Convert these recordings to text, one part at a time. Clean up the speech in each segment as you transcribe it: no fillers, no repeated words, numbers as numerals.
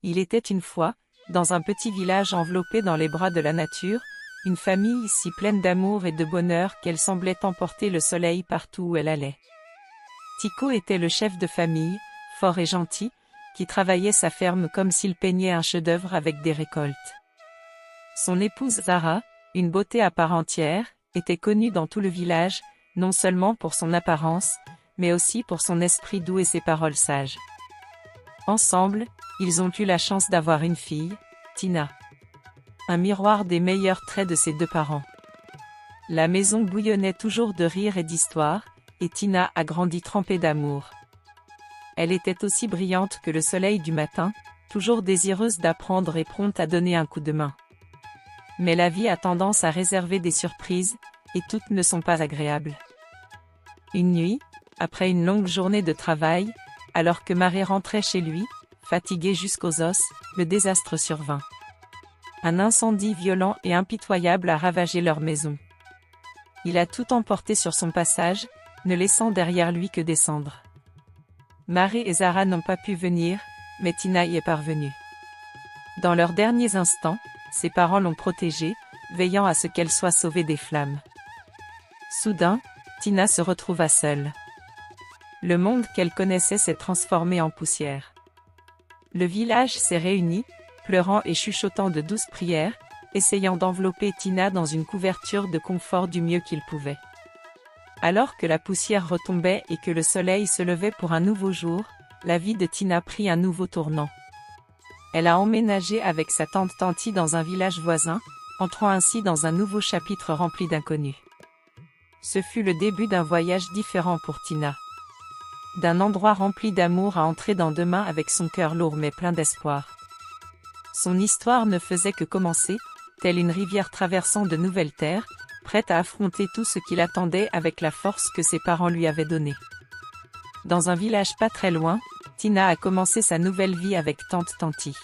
Il était une fois, dans un petit village enveloppé dans les bras de la nature, une famille si pleine d'amour et de bonheur qu'elle semblait emporter le soleil partout où elle allait. Tycho était le chef de famille, fort et gentil, qui travaillait sa ferme comme s'il peignait un chef-d'œuvre avec des récoltes. Son épouse Zara, une beauté à part entière, était connue dans tout le village, non seulement pour son apparence, mais aussi pour son esprit doux et ses paroles sages. Ensemble, ils ont eu la chance d'avoir une fille, Tina. Un miroir des meilleurs traits de ses deux parents. La maison bouillonnait toujours de rire et d'histoire, et Tina a grandi trempée d'amour. Elle était aussi brillante que le soleil du matin, toujours désireuse d'apprendre et prompte à donner un coup de main. Mais la vie a tendance à réserver des surprises, et toutes ne sont pas agréables. Une nuit, après une longue journée de travail, alors que Marie rentrait chez lui, fatigué jusqu'aux os, le désastre survint. Un incendie violent et impitoyable a ravagé leur maison. Il a tout emporté sur son passage, ne laissant derrière lui que des cendres. Marie et Zara n'ont pas pu venir, mais Tina y est parvenue. Dans leurs derniers instants, ses parents l'ont protégée, veillant à ce qu'elle soit sauvée des flammes. Soudain, Tina se retrouva seule. Le monde qu'elle connaissait s'est transformé en poussière. Le village s'est réuni, pleurant et chuchotant de douces prières, essayant d'envelopper Tina dans une couverture de confort du mieux qu'il pouvait. Alors que la poussière retombait et que le soleil se levait pour un nouveau jour, la vie de Tina prit un nouveau tournant. Elle a emménagé avec sa tante Tanti dans un village voisin, entrant ainsi dans un nouveau chapitre rempli d'inconnus. Ce fut le début d'un voyage différent pour Tina. D'un endroit rempli d'amour à entrer dans demain avec son cœur lourd mais plein d'espoir. Son histoire ne faisait que commencer, telle une rivière traversant de nouvelles terres, prête à affronter tout ce qui l'attendait avec la force que ses parents lui avaient donnée. Dans un village pas très loin, Tina a commencé sa nouvelle vie avec tante Tanti.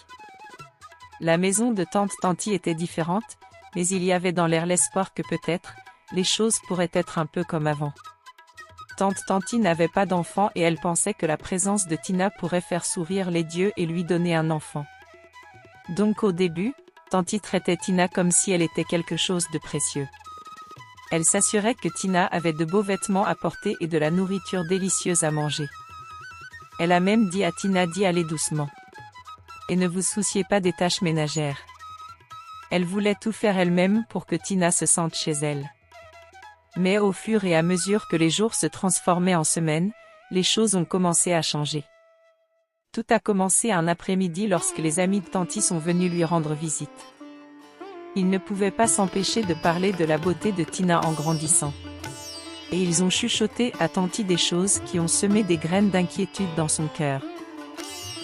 La maison de tante Tanti était différente, mais il y avait dans l'air l'espoir que peut-être, les choses pourraient être un peu comme avant. Tante Tanti n'avait pas d'enfant et elle pensait que la présence de Tina pourrait faire sourire les dieux et lui donner un enfant. Donc au début, Tanti traitait Tina comme si elle était quelque chose de précieux. Elle s'assurait que Tina avait de beaux vêtements à porter et de la nourriture délicieuse à manger. Elle a même dit à Tina d'y aller doucement. Et ne vous souciez pas des tâches ménagères. Elle voulait tout faire elle-même pour que Tina se sente chez elle. Mais au fur et à mesure que les jours se transformaient en semaines, les choses ont commencé à changer. Tout a commencé un après-midi lorsque les amis de Tanti sont venus lui rendre visite. Ils ne pouvaient pas s'empêcher de parler de la beauté de Tina en grandissant. Et ils ont chuchoté à Tanti des choses qui ont semé des graines d'inquiétude dans son cœur.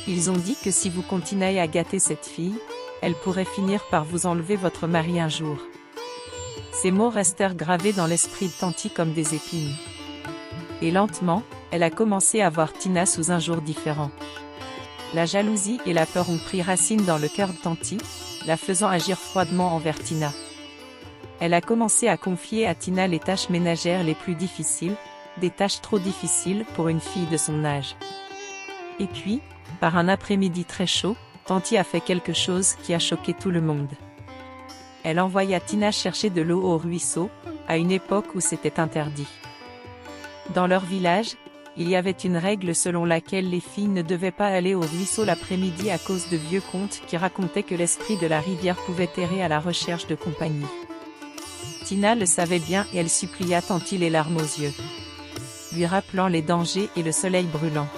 Ils ont dit que si vous continuez à gâter cette fille, elle pourrait finir par vous enlever votre mari un jour. Ces mots restèrent gravés dans l'esprit de Tanti comme des épines. Et lentement, elle a commencé à voir Tina sous un jour différent. La jalousie et la peur ont pris racine dans le cœur de Tanti, la faisant agir froidement envers Tina. Elle a commencé à confier à Tina les tâches ménagères les plus difficiles, des tâches trop difficiles pour une fille de son âge. Et puis, par un après-midi très chaud, Tanti a fait quelque chose qui a choqué tout le monde. Elle envoya Tina chercher de l'eau au ruisseau, à une époque où c'était interdit. Dans leur village, il y avait une règle selon laquelle les filles ne devaient pas aller au ruisseau l'après-midi à cause de vieux contes qui racontaient que l'esprit de la rivière pouvait errer à la recherche de compagnie. Tina le savait bien et elle supplia Tanti les larmes aux yeux, lui rappelant les dangers et le soleil brûlant.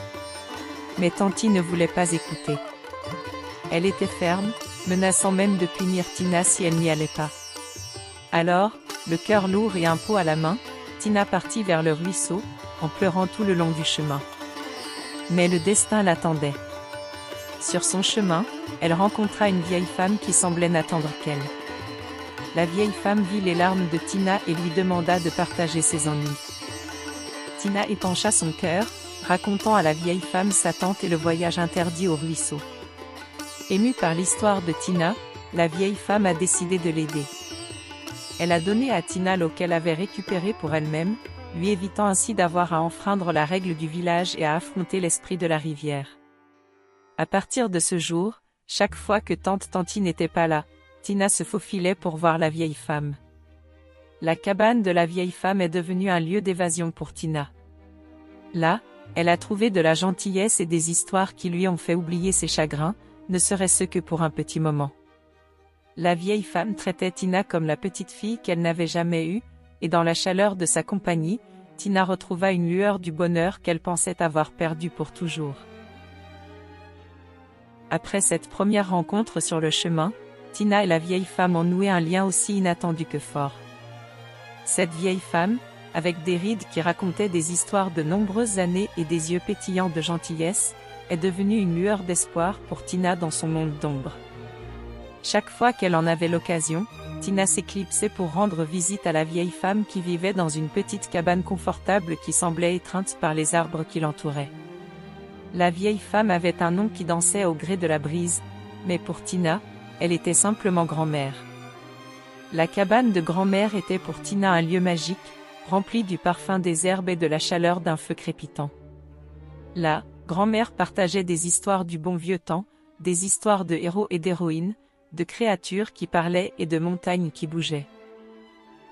Mais Tanti ne voulait pas écouter. Elle était ferme, menaçant même de punir Tina si elle n'y allait pas. Alors, le cœur lourd et un pot à la main, Tina partit vers le ruisseau, en pleurant tout le long du chemin. Mais le destin l'attendait. Sur son chemin, elle rencontra une vieille femme qui semblait n'attendre qu'elle. La vieille femme vit les larmes de Tina et lui demanda de partager ses ennuis. Tina épancha son cœur, racontant à la vieille femme sa tante et le voyage interdit au ruisseau. Émue par l'histoire de Tina, la vieille femme a décidé de l'aider. Elle a donné à Tina l'eau qu'elle avait récupérée pour elle-même, lui évitant ainsi d'avoir à enfreindre la règle du village et à affronter l'esprit de la rivière. À partir de ce jour, Chaque fois que tante Tanti n'était pas là, Tina se faufilait pour voir la vieille femme. La cabane de la vieille femme est devenue un lieu d'évasion pour Tina. Là, elle a trouvé de la gentillesse et des histoires qui lui ont fait oublier ses chagrins, ne serait-ce que pour un petit moment. La vieille femme traitait Tina comme la petite fille qu'elle n'avait jamais eue, et dans la chaleur de sa compagnie, Tina retrouva une lueur du bonheur qu'elle pensait avoir perdu pour toujours. Après cette première rencontre sur le chemin, Tina et la vieille femme ont noué un lien aussi inattendu que fort. Cette vieille femme, avec des rides qui racontaient des histoires de nombreuses années et des yeux pétillants de gentillesse, est devenue une lueur d'espoir pour Tina dans son monde d'ombre. Chaque fois qu'elle en avait l'occasion, Tina s'éclipsait pour rendre visite à la vieille femme qui vivait dans une petite cabane confortable qui semblait étreinte par les arbres qui l'entouraient. La vieille femme avait un nom qui dansait au gré de la brise, mais pour Tina, elle était simplement grand-mère. La cabane de grand-mère était pour Tina un lieu magique, rempli du parfum des herbes et de la chaleur d'un feu crépitant. Là, grand-mère partageait des histoires du bon vieux temps, des histoires de héros et d'héroïnes, de créatures qui parlaient et de montagnes qui bougeaient.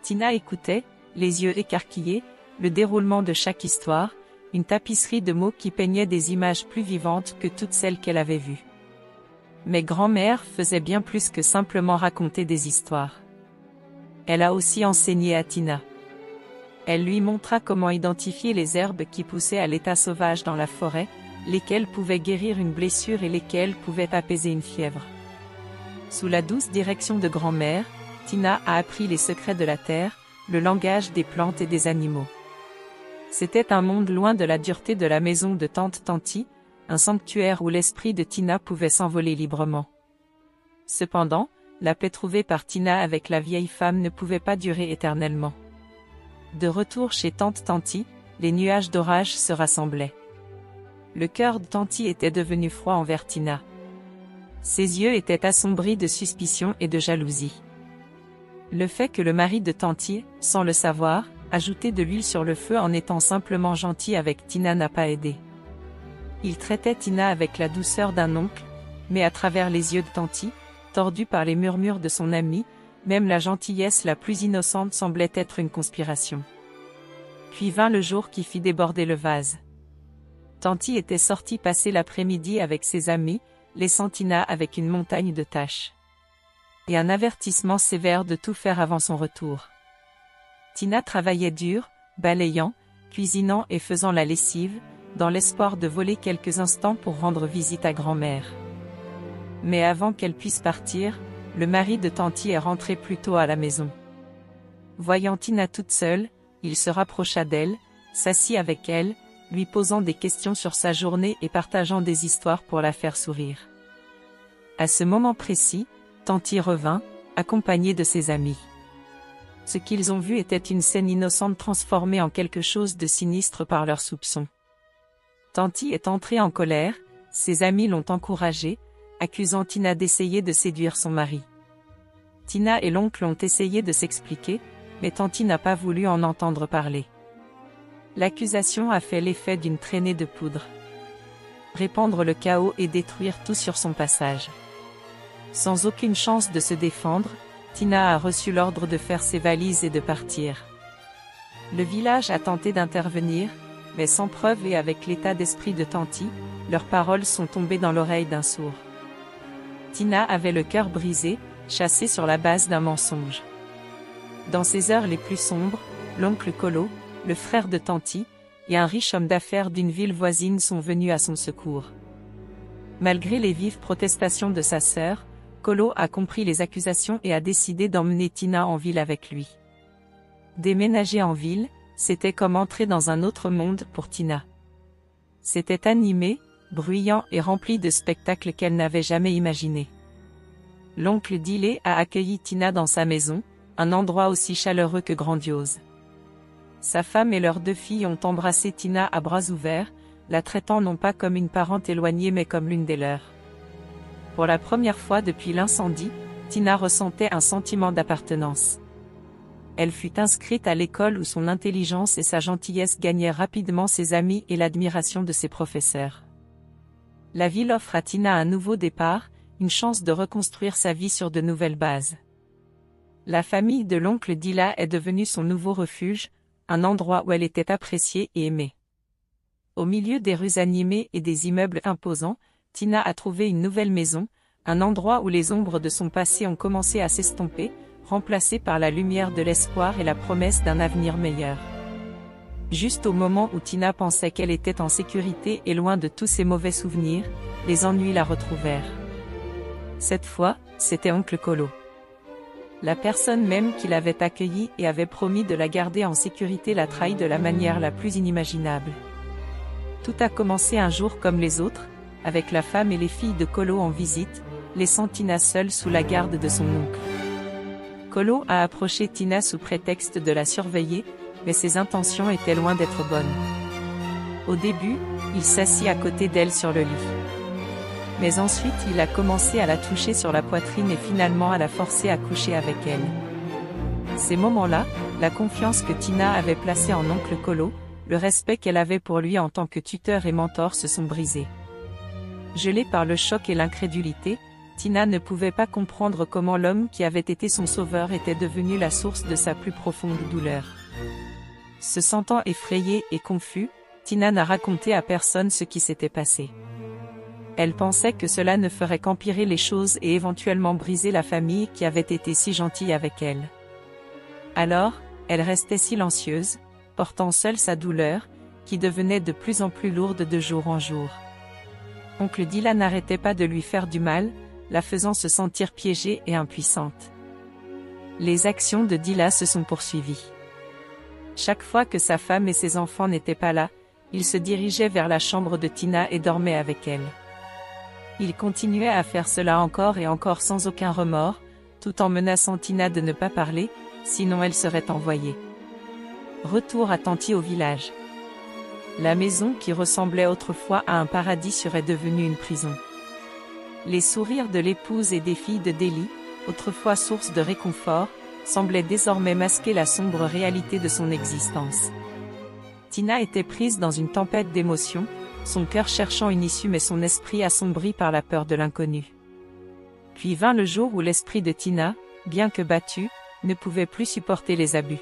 Tina écoutait, les yeux écarquillés, le déroulement de chaque histoire, une tapisserie de mots qui peignaient des images plus vivantes que toutes celles qu'elle avait vues. Mais grand-mère faisait bien plus que simplement raconter des histoires. Elle a aussi enseigné à Tina. Elle lui montra comment identifier les herbes qui poussaient à l'état sauvage dans la forêt, lesquelles pouvaient guérir une blessure et lesquelles pouvaient apaiser une fièvre. Sous la douce direction de grand-mère, Tina a appris les secrets de la terre, le langage des plantes et des animaux. C'était un monde loin de la dureté de la maison de tante Tanti, un sanctuaire où l'esprit de Tina pouvait s'envoler librement. Cependant, la paix trouvée par Tina avec la vieille femme ne pouvait pas durer éternellement. De retour chez tante Tanti, les nuages d'orage se rassemblaient. Le cœur de Tanti était devenu froid envers Tina. Ses yeux étaient assombris de suspicion et de jalousie. Le fait que le mari de Tanti, sans le savoir, ajoutait de l'huile sur le feu en étant simplement gentil avec Tina n'a pas aidé. Il traitait Tina avec la douceur d'un oncle, mais à travers les yeux de Tanti, tordus par les murmures de son ami, même la gentillesse la plus innocente semblait être une conspiration. Puis vint le jour qui fit déborder le vase. Tanti était sortie passer l'après-midi avec ses amis, laissant Tina avec une montagne de tâches. Et un avertissement sévère de tout faire avant son retour. Tina travaillait dur, balayant, cuisinant et faisant la lessive, dans l'espoir de voler quelques instants pour rendre visite à grand-mère. Mais avant qu'elle puisse partir, le mari de Tanti est rentré plus tôt à la maison. Voyant Tina toute seule, il se rapprocha d'elle, s'assit avec elle, lui posant des questions sur sa journée et partageant des histoires pour la faire sourire. À ce moment précis, Tanti revint, accompagné de ses amis. Ce qu'ils ont vu était une scène innocente transformée en quelque chose de sinistre par leurs soupçons. Tanti est entrée en colère, ses amis l'ont encouragée, accusant Tina d'essayer de séduire son mari. Tina et l'oncle ont essayé de s'expliquer, mais Tanti n'a pas voulu en entendre parler. L'accusation a fait l'effet d'une traînée de poudre. Répandre le chaos et détruire tout sur son passage. Sans aucune chance de se défendre, Tina a reçu l'ordre de faire ses valises et de partir. Le village a tenté d'intervenir, mais sans preuve et avec l'état d'esprit de Tanti, leurs paroles sont tombées dans l'oreille d'un sourd. Tina avait le cœur brisé, chassée sur la base d'un mensonge. Dans ces heures les plus sombres, l'oncle Colo, le frère de Tanti, et un riche homme d'affaires d'une ville voisine sont venus à son secours. Malgré les vives protestations de sa sœur, Colo a compris les accusations et a décidé d'emmener Tina en ville avec lui. Déménager en ville, c'était comme entrer dans un autre monde pour Tina. C'était animé, bruyant et rempli de spectacles qu'elle n'avait jamais imaginés. L'oncle Dilé a accueilli Tina dans sa maison, un endroit aussi chaleureux que grandiose. Sa femme et leurs 2 filles ont embrassé Tina à bras ouverts, la traitant non pas comme une parente éloignée mais comme l'une des leurs. Pour la première fois depuis l'incendie, Tina ressentait un sentiment d'appartenance. Elle fut inscrite à l'école où son intelligence et sa gentillesse gagnaient rapidement ses amis et l'admiration de ses professeurs. La ville offre à Tina un nouveau départ, une chance de reconstruire sa vie sur de nouvelles bases. La famille de l'oncle Dila est devenue son nouveau refuge, un endroit où elle était appréciée et aimée. Au milieu des rues animées et des immeubles imposants, Tina a trouvé une nouvelle maison, un endroit où les ombres de son passé ont commencé à s'estomper, remplacées par la lumière de l'espoir et la promesse d'un avenir meilleur. Juste au moment où Tina pensait qu'elle était en sécurité et loin de tous ses mauvais souvenirs, les ennuis la retrouvèrent. Cette fois, c'était oncle Colo. La personne même qui l'avait accueillie et avait promis de la garder en sécurité l'a trahi de la manière la plus inimaginable. Tout a commencé un jour comme les autres, avec la femme et les filles de Colo en visite, laissant Tina seule sous la garde de son oncle. Colo a approché Tina sous prétexte de la surveiller, mais ses intentions étaient loin d'être bonnes. Au début, il s'assit à côté d'elle sur le lit. Mais ensuite il a commencé à la toucher sur la poitrine et finalement à la forcer à coucher avec elle. Ces moments-là, la confiance que Tina avait placée en oncle Colo, le respect qu'elle avait pour lui en tant que tuteur et mentor se sont brisés. Gelée par le choc et l'incrédulité, Tina ne pouvait pas comprendre comment l'homme qui avait été son sauveur était devenu la source de sa plus profonde douleur. Se sentant effrayée et confuse, Tina n'a raconté à personne ce qui s'était passé. Elle pensait que cela ne ferait qu'empirer les choses et éventuellement briser la famille qui avait été si gentille avec elle. Alors, elle restait silencieuse, portant seule sa douleur, qui devenait de plus en plus lourde de jour en jour. Oncle Dila n'arrêtait pas de lui faire du mal, la faisant se sentir piégée et impuissante. Les actions de Dila se sont poursuivies. Chaque fois que sa femme et ses enfants n'étaient pas là, il se dirigeait vers la chambre de Tina et dormait avec elle. Il continuait à faire cela encore et encore sans aucun remords, tout en menaçant Tina de ne pas parler, sinon elle serait envoyée. Retour à Tanti au village. La maison qui ressemblait autrefois à un paradis serait devenue une prison. Les sourires de l'épouse et des filles de Deli, autrefois source de réconfort, semblaient désormais masquer la sombre réalité de son existence. Tina était prise dans une tempête d'émotions, son cœur cherchant une issue mais son esprit assombri par la peur de l'inconnu. Puis vint le jour où l'esprit de Tina, bien que battu, ne pouvait plus supporter les abus.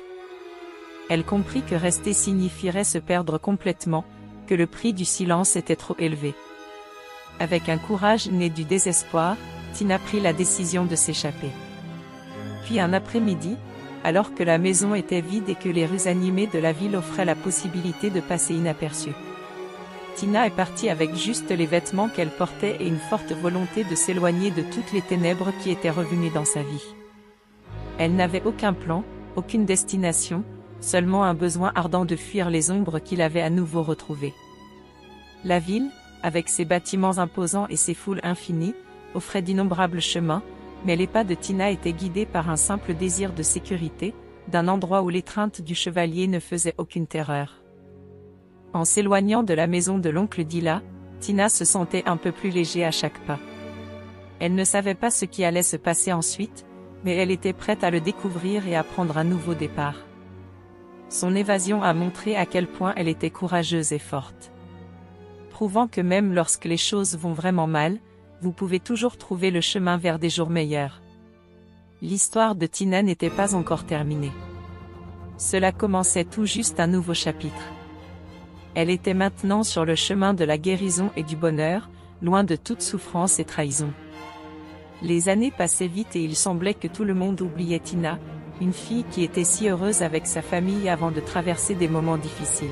Elle comprit que rester signifierait se perdre complètement, que le prix du silence était trop élevé. Avec un courage né du désespoir, Tina prit la décision de s'échapper. Puis un après-midi, alors que la maison était vide et que les rues animées de la ville offraient la possibilité de passer inaperçue. Tina est partie avec juste les vêtements qu'elle portait et une forte volonté de s'éloigner de toutes les ténèbres qui étaient revenues dans sa vie. Elle n'avait aucun plan, aucune destination, seulement un besoin ardent de fuir les ombres qu'il avait à nouveau retrouvées. La ville, avec ses bâtiments imposants et ses foules infinies, offrait d'innombrables chemins, mais les pas de Tina étaient guidés par un simple désir de sécurité, d'un endroit où l'étreinte du chevalier ne faisait aucune terreur. En s'éloignant de la maison de l'oncle Dila, Tina se sentait un peu plus léger à chaque pas. Elle ne savait pas ce qui allait se passer ensuite, mais elle était prête à le découvrir et à prendre un nouveau départ. Son évasion a montré à quel point elle était courageuse et forte. Prouvant que même lorsque les choses vont vraiment mal, vous pouvez toujours trouver le chemin vers des jours meilleurs. L'histoire de Tina n'était pas encore terminée. Cela commençait tout juste un nouveau chapitre. Elle était maintenant sur le chemin de la guérison et du bonheur, loin de toute souffrance et trahison. Les années passaient vite et il semblait que tout le monde oubliait Tina, une fille qui était si heureuse avec sa famille avant de traverser des moments difficiles.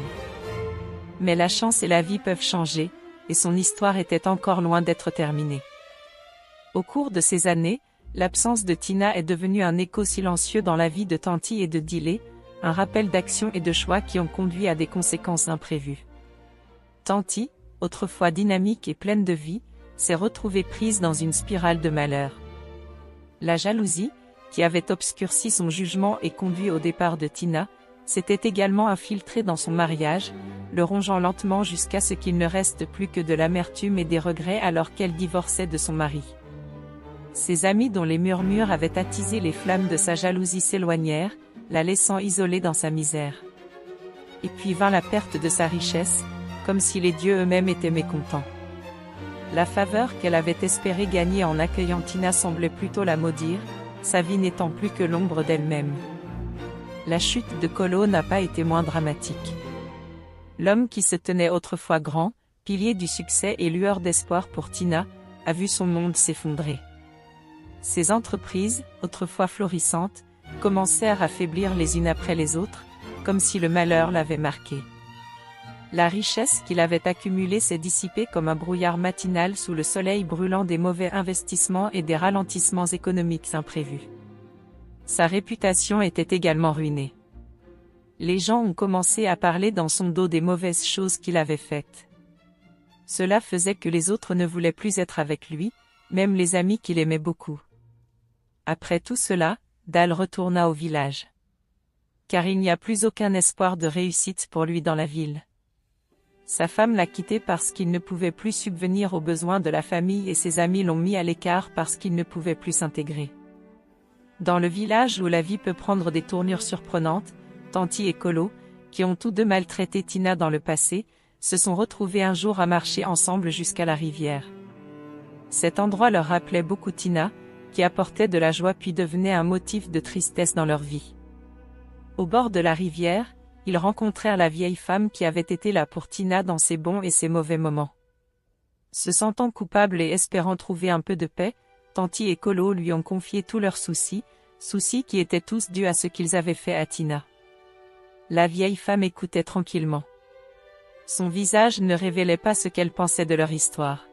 Mais la chance et la vie peuvent changer, et son histoire était encore loin d'être terminée. Au cours de ces années, l'absence de Tina est devenue un écho silencieux dans la vie de Tanti et de Dilé, un rappel d'actions et de choix qui ont conduit à des conséquences imprévues. Tanti, autrefois dynamique et pleine de vie, s'est retrouvée prise dans une spirale de malheur. La jalousie, qui avait obscurci son jugement et conduit au départ de Tina, s'était également infiltrée dans son mariage, le rongeant lentement jusqu'à ce qu'il ne reste plus que de l'amertume et des regrets alors qu'elle divorçait de son mari. Ses amis dont les murmures avaient attisé les flammes de sa jalousie s'éloignèrent, la laissant isolée dans sa misère. Et puis vint la perte de sa richesse, comme si les dieux eux-mêmes étaient mécontents. La faveur qu'elle avait espéré gagner en accueillant Tina semblait plutôt la maudire, sa vie n'étant plus que l'ombre d'elle-même. La chute de Colo n'a pas été moins dramatique. L'homme qui se tenait autrefois grand, pilier du succès et lueur d'espoir pour Tina, a vu son monde s'effondrer. Ses entreprises, autrefois florissantes, commencèrent à faiblir les unes après les autres, comme si le malheur l'avait marqué. La richesse qu'il avait accumulée s'est dissipée comme un brouillard matinal sous le soleil brûlant des mauvais investissements et des ralentissements économiques imprévus. Sa réputation était également ruinée. Les gens ont commencé à parler dans son dos des mauvaises choses qu'il avait faites. Cela faisait que les autres ne voulaient plus être avec lui, même les amis qu'il aimait beaucoup. Après tout cela, Dal retourna au village. Car il n'y a plus aucun espoir de réussite pour lui dans la ville. Sa femme l'a quitté parce qu'il ne pouvait plus subvenir aux besoins de la famille et ses amis l'ont mis à l'écart parce qu'il ne pouvait plus s'intégrer. Dans le village où la vie peut prendre des tournures surprenantes, Tanti et Colo, qui ont tous deux maltraité Tina dans le passé, se sont retrouvés un jour à marcher ensemble jusqu'à la rivière. Cet endroit leur rappelait beaucoup Tina, qui apportait de la joie puis devenait un motif de tristesse dans leur vie. Au bord de la rivière, ils rencontrèrent la vieille femme qui avait été là pour Tina dans ses bons et ses mauvais moments. Se sentant coupable et espérant trouver un peu de paix, Tanti et Colo lui ont confié tous leurs soucis qui étaient tous dus à ce qu'ils avaient fait à Tina. La vieille femme écoutait tranquillement. Son visage ne révélait pas ce qu'elle pensait de leur histoire.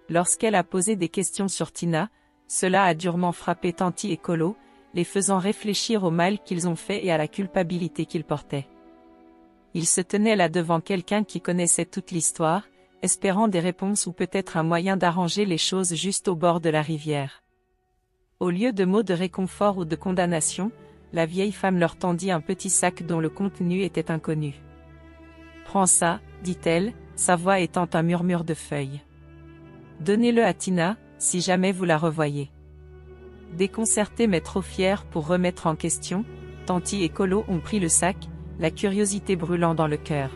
Lorsqu'elle a posé des questions sur Tina, cela a durement frappé Tanti et Colo, les faisant réfléchir au mal qu'ils ont fait et à la culpabilité qu'ils portaient. Ils se tenaient là devant quelqu'un qui connaissait toute l'histoire, espérant des réponses ou peut-être un moyen d'arranger les choses juste au bord de la rivière. Au lieu de mots de réconfort ou de condamnation, la vieille femme leur tendit un petit sac dont le contenu était inconnu. « Prends ça, dit-elle, sa voix étant un murmure de feuilles. Donnez-le à Tina, si jamais vous la revoyez. » Déconcertés mais trop fiers pour remettre en question, Tanti et Colo ont pris le sac, la curiosité brûlant dans le cœur.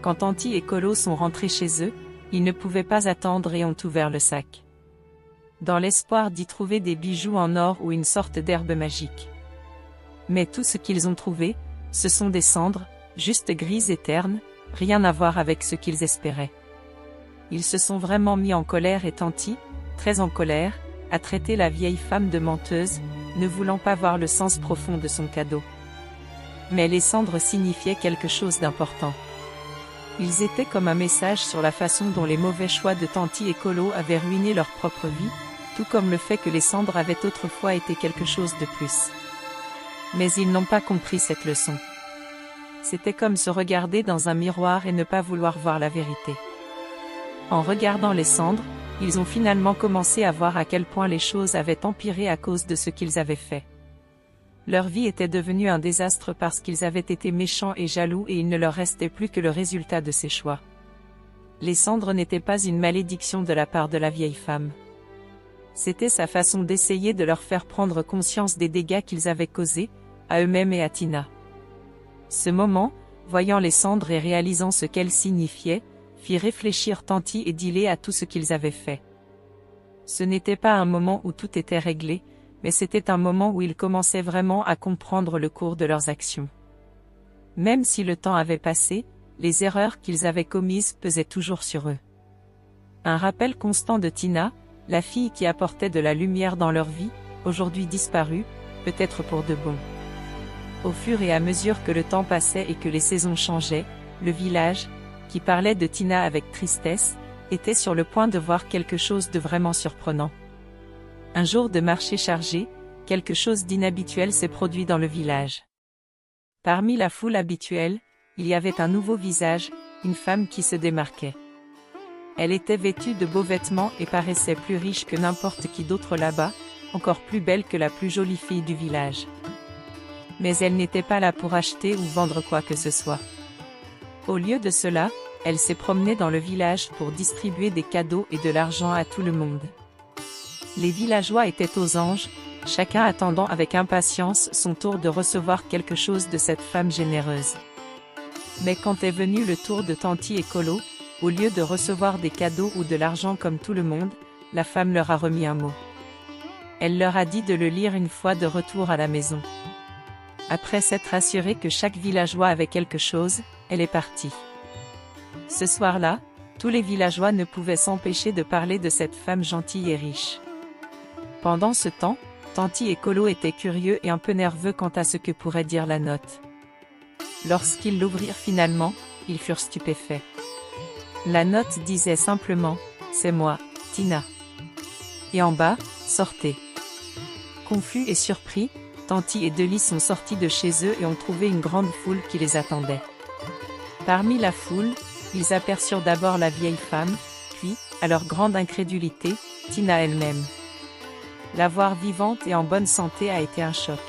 Quand Tanti et Colo sont rentrés chez eux, ils ne pouvaient pas attendre et ont ouvert le sac. Dans l'espoir d'y trouver des bijoux en or ou une sorte d'herbe magique. Mais tout ce qu'ils ont trouvé, ce sont des cendres, juste grises et ternes, rien à voir avec ce qu'ils espéraient. Ils se sont vraiment mis en colère et Tanti, très en colère, a traité la vieille femme de menteuse, ne voulant pas voir le sens profond de son cadeau. Mais les cendres signifiaient quelque chose d'important. Ils étaient comme un message sur la façon dont les mauvais choix de Tanti et Colo avaient ruiné leur propre vie, tout comme le fait que les cendres avaient autrefois été quelque chose de plus. Mais ils n'ont pas compris cette leçon. C'était comme se regarder dans un miroir et ne pas vouloir voir la vérité. En regardant les cendres, ils ont finalement commencé à voir à quel point les choses avaient empiré à cause de ce qu'ils avaient fait. Leur vie était devenue un désastre parce qu'ils avaient été méchants et jaloux et il ne leur restait plus que le résultat de ces choix. Les cendres n'étaient pas une malédiction de la part de la vieille femme. C'était sa façon d'essayer de leur faire prendre conscience des dégâts qu'ils avaient causés, à eux-mêmes et à Tina. Ce moment, voyant les cendres et réalisant ce qu'elles signifiaient, fit réfléchir Tanti et Dilé à tout ce qu'ils avaient fait. Ce n'était pas un moment où tout était réglé, mais c'était un moment où ils commençaient vraiment à comprendre le cours de leurs actions. Même si le temps avait passé, les erreurs qu'ils avaient commises pesaient toujours sur eux. Un rappel constant de Tina, la fille qui apportait de la lumière dans leur vie, aujourd'hui disparue, peut-être pour de bon. Au fur et à mesure que le temps passait et que les saisons changeaient, le village, qui parlait de Tina avec tristesse, était sur le point de voir quelque chose de vraiment surprenant. Un jour de marché chargé, quelque chose d'inhabituel s'est produit dans le village. Parmi la foule habituelle, il y avait un nouveau visage, une femme qui se démarquait. Elle était vêtue de beaux vêtements et paraissait plus riche que n'importe qui d'autre là-bas, encore plus belle que la plus jolie fille du village. Mais elle n'était pas là pour acheter ou vendre quoi que ce soit. Au lieu de cela, elle s'est promenée dans le village pour distribuer des cadeaux et de l'argent à tout le monde. Les villageois étaient aux anges, chacun attendant avec impatience son tour de recevoir quelque chose de cette femme généreuse. Mais quand est venu le tour de Tanti et Colo, au lieu de recevoir des cadeaux ou de l'argent comme tout le monde, la femme leur a remis un mot. Elle leur a dit de le lire une fois de retour à la maison. Après s'être assurée que chaque villageois avait quelque chose, elle est partie. Ce soir-là, tous les villageois ne pouvaient s'empêcher de parler de cette femme gentille et riche. Pendant ce temps, Tanti et Colo étaient curieux et un peu nerveux quant à ce que pourrait dire la note. Lorsqu'ils l'ouvrirent finalement, ils furent stupéfaits. La note disait simplement « C'est moi, Tina ». Et en bas, « Sortez ». Confus et surpris, Tanti et Deli sont sortis de chez eux et ont trouvé une grande foule qui les attendait. Parmi la foule, ils aperçurent d'abord la vieille femme, puis, à leur grande incrédulité, Tina elle-même. La voir vivante et en bonne santé a été un choc.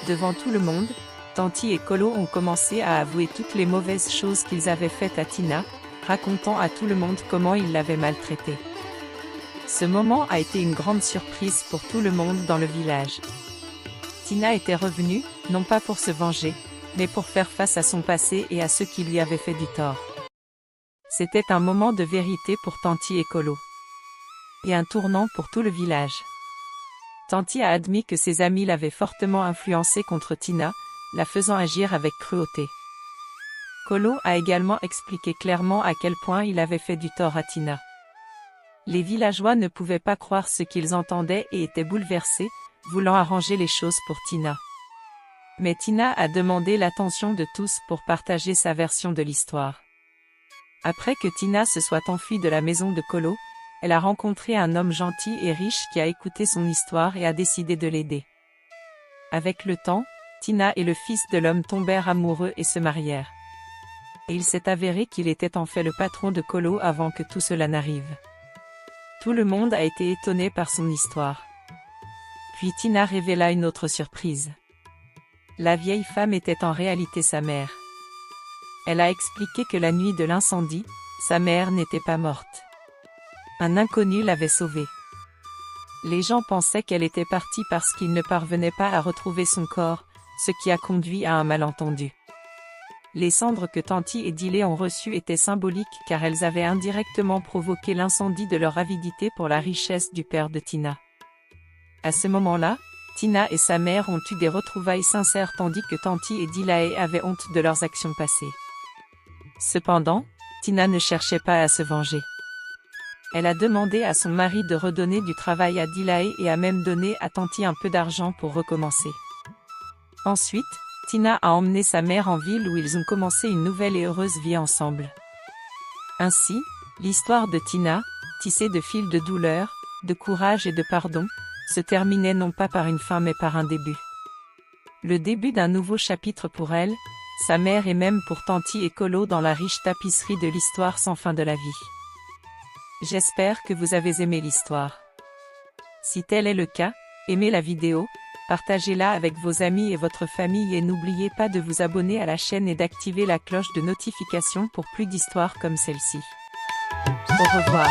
Devant tout le monde, Tanti et Colo ont commencé à avouer toutes les mauvaises choses qu'ils avaient faites à Tina, racontant à tout le monde comment ils l'avaient maltraitée. Ce moment a été une grande surprise pour tout le monde dans le village. Tina était revenue, non pas pour se venger, mais pour faire face à son passé et à ceux qui lui avaient fait du tort. C'était un moment de vérité pour Tanti et Colo. Et un tournant pour tout le village. Tanti a admis que ses amis l'avaient fortement influencée contre Tina, la faisant agir avec cruauté. Colo a également expliqué clairement à quel point il avait fait du tort à Tina. Les villageois ne pouvaient pas croire ce qu'ils entendaient et étaient bouleversés, voulant arranger les choses pour Tina. Mais Tina a demandé l'attention de tous pour partager sa version de l'histoire. Après que Tina se soit enfuie de la maison de Colo, elle a rencontré un homme gentil et riche qui a écouté son histoire et a décidé de l'aider. Avec le temps, Tina et le fils de l'homme tombèrent amoureux et se marièrent. Et il s'est avéré qu'il était en fait le patron de Colo avant que tout cela n'arrive. Tout le monde a été étonné par son histoire. Puis Tina révéla une autre surprise. La vieille femme était en réalité sa mère. Elle a expliqué que la nuit de l'incendie, sa mère n'était pas morte. Un inconnu l'avait sauvée. Les gens pensaient qu'elle était partie parce qu'ils ne parvenaient pas à retrouver son corps, ce qui a conduit à un malentendu. Les cendres que Tanti et Dile ont reçues étaient symboliques car elles avaient indirectement provoqué l'incendie de leur avidité pour la richesse du père de Tina. À ce moment-là, Tina et sa mère ont eu des retrouvailles sincères tandis que Tanti et Dilae avaient honte de leurs actions passées. Cependant, Tina ne cherchait pas à se venger. Elle a demandé à son mari de redonner du travail à Dilae et a même donné à Tanti un peu d'argent pour recommencer. Ensuite, Tina a emmené sa mère en ville où ils ont commencé une nouvelle et heureuse vie ensemble. Ainsi, l'histoire de Tina, tissée de fils de douleur, de courage et de pardon, se terminait non pas par une fin mais par un début. Le début d'un nouveau chapitre pour elle, sa mère et même pour Tanti et Colo dans la riche tapisserie de l'histoire sans fin de la vie. J'espère que vous avez aimé l'histoire. Si tel est le cas, aimez la vidéo, partagez-la avec vos amis et votre famille et n'oubliez pas de vous abonner à la chaîne et d'activer la cloche de notification pour plus d'histoires comme celle-ci. Au revoir.